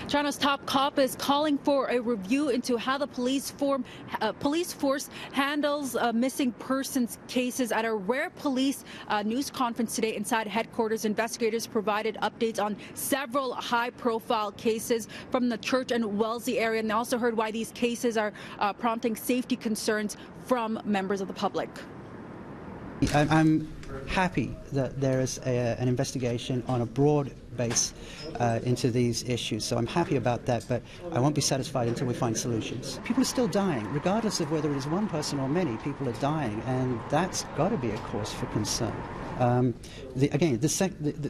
China's top cop is calling for a review into how the police force handles missing persons cases. At a rare police news conference today inside headquarters, investigators provided updates on several high-profile cases from the Church and Wellesley area, and they also heard why these cases are prompting safety concerns from members of the public. I'm happy that there is an investigation on a broad base into these issues, so I'm happy about that, but I won't be satisfied until we find solutions. People are still dying, regardless of whether it is one person or many, people are dying, and that's got to be a cause for concern.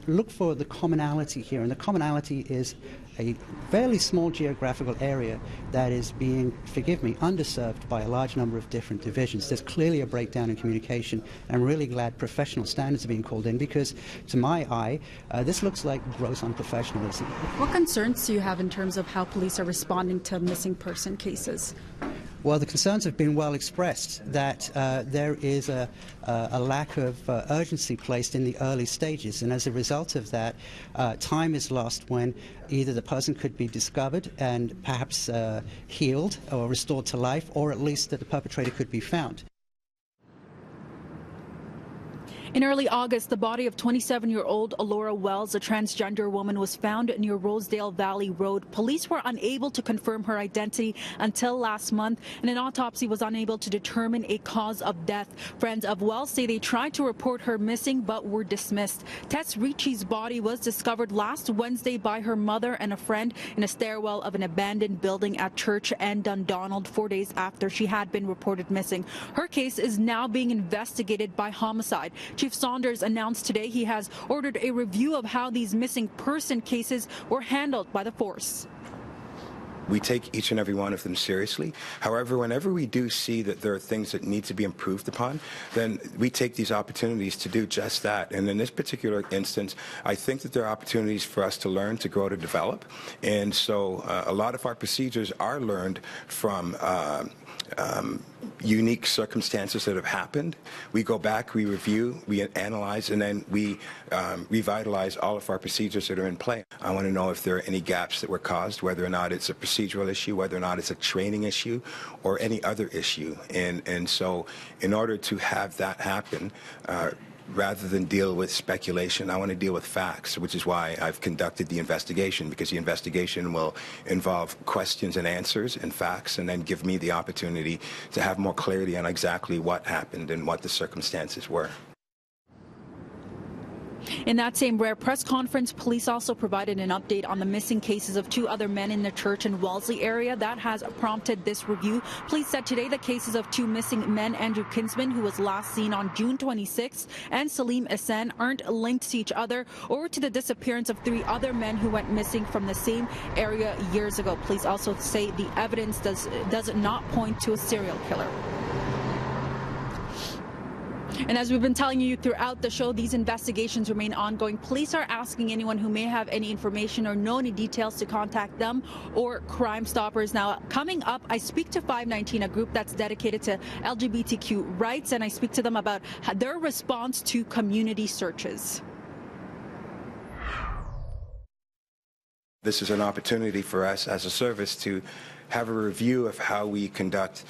Look for the commonality here, and the commonality is a fairly small geographical area that is being, forgive me, underserved by a large number of different divisions. There's clearly a breakdown in communication. I'm really glad professional standards are being called in because, to my eye, this looks like gross unprofessionalism. What concerns do you have in terms of how police are responding to missing person cases? Well, the concerns have been well expressed that there is a lack of urgency placed in the early stages, and as a result of that, time is lost when either the person could be discovered and perhaps healed or restored to life, or at least that the perpetrator could be found. In early August, the body of 27-year-old Alora Wells, a transgender woman, was found near Rosedale Valley Road. Police were unable to confirm her identity until last month, and an autopsy was unable to determine a cause of death. Friends of Wells say they tried to report her missing but were dismissed. Tess Ricci's body was discovered last Wednesday by her mother and a friend in a stairwell of an abandoned building at Church and Dundonald 4 days after she had been reported missing. Her case is now being investigated by homicide. Chief Saunders announced today he has ordered a review of how these missing person cases were handled by the force. We take each and every one of them seriously. However, whenever we do see that there are things that need to be improved upon, then we take these opportunities to do just that. And in this particular instance, I think that there are opportunities for us to learn, to grow, to develop. And so a lot of our procedures are learned from unique circumstances that have happened. We go back, we review, we analyze, and then we revitalize all of our procedures that are in play. I want to know if there are any gaps that were caused, whether or not it's a procedural issue, whether or not it's a training issue, or any other issue. And so in order to have that happen, rather than deal with speculation, I want to deal with facts, which is why I've conducted the investigation, because the investigation will involve questions and answers and facts, and then give me the opportunity to have more clarity on exactly what happened and what the circumstances were. In that same rare press conference, police also provided an update on the missing cases of 2 other men in the Church and Wellesley area. That has prompted this review. Police said today the cases of 2 missing men, Andrew Kinsman, who was last seen on June 26th, and Salim Esen, aren't linked to each other or to the disappearance of 3 other men who went missing from the same area years ago. Police also say the evidence does not point to a serial killer. And as we've been telling you throughout the show, these investigations remain ongoing. Police are asking anyone who may have any information or know any details to contact them or Crime Stoppers. Now, coming up, I speak to 519, a group that's dedicated to LGBTQ rights, and I speak to them about their response to community searches. This is an opportunity for us as a service to have a review of how we conduct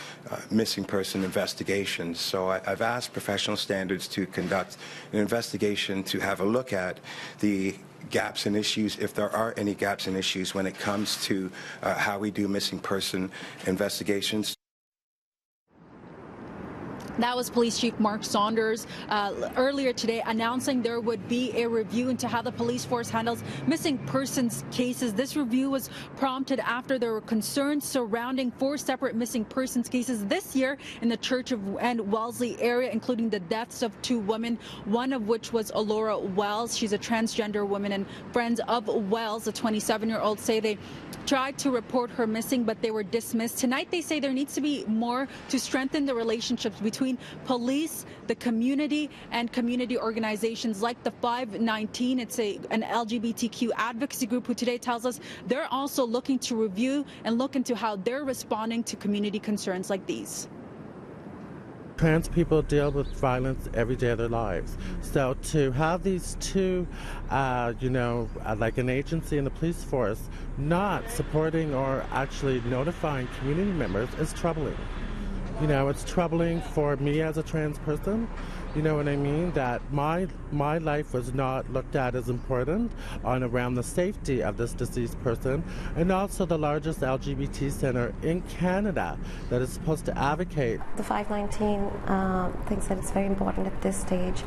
missing person investigations. So I've asked professional standards to conduct an investigation to have a look at the gaps and issues, if there are any gaps and issues when it comes to how we do missing person investigations. That was Police Chief Mark Saunders earlier today announcing there would be a review into how the police force handles missing persons cases. This review was prompted after there were concerns surrounding 4 separate missing persons cases this year in the Church and Wellesley area, including the deaths of 2 women, one of which was Alora Wells. She's a transgender woman, and friends of Wells, a 27-year-old, say they tried to report her missing, but they were dismissed. Tonight, they say there needs to be more to strengthen the relationships between police, the community, and community organizations like the 519. It's an LGBTQ advocacy group who today tells us they're also looking to review and look into how they're responding to community concerns like these. Trans people deal with violence every day of their lives. So to have these two, like an agency and the police force, not supporting or actually notifying community members is troubling. It's troubling for me as a trans person. You know what I mean? That my life was not looked at as important on around the safety of this deceased person, and also the largest LGBT center in Canada that is supposed to advocate. The 519 thinks that it's very important at this stage.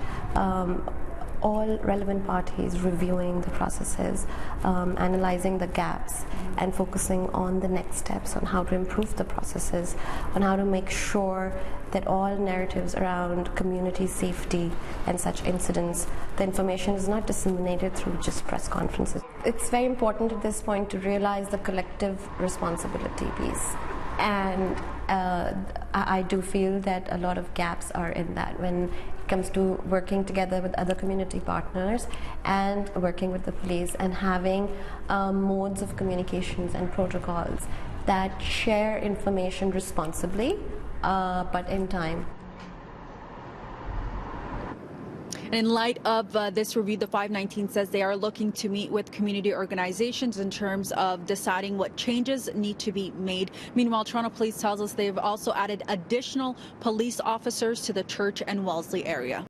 All relevant parties reviewing the processes, analyzing the gaps, and focusing on the next steps on how to improve the processes, on how to make sure that all narratives around community safety and such incidents, the information is not disseminated through just press conferences. It's very important at this point to realize the collective responsibility piece. And I do feel that a lot of gaps are in that when it comes to working together with other community partners and working with the police and having modes of communications and protocols that share information responsibly, but in time. And in light of this review, the 519 says they are looking to meet with community organizations in terms of deciding what changes need to be made. Meanwhile, Toronto Police tells us they've also added additional police officers to the Church and Wellesley area.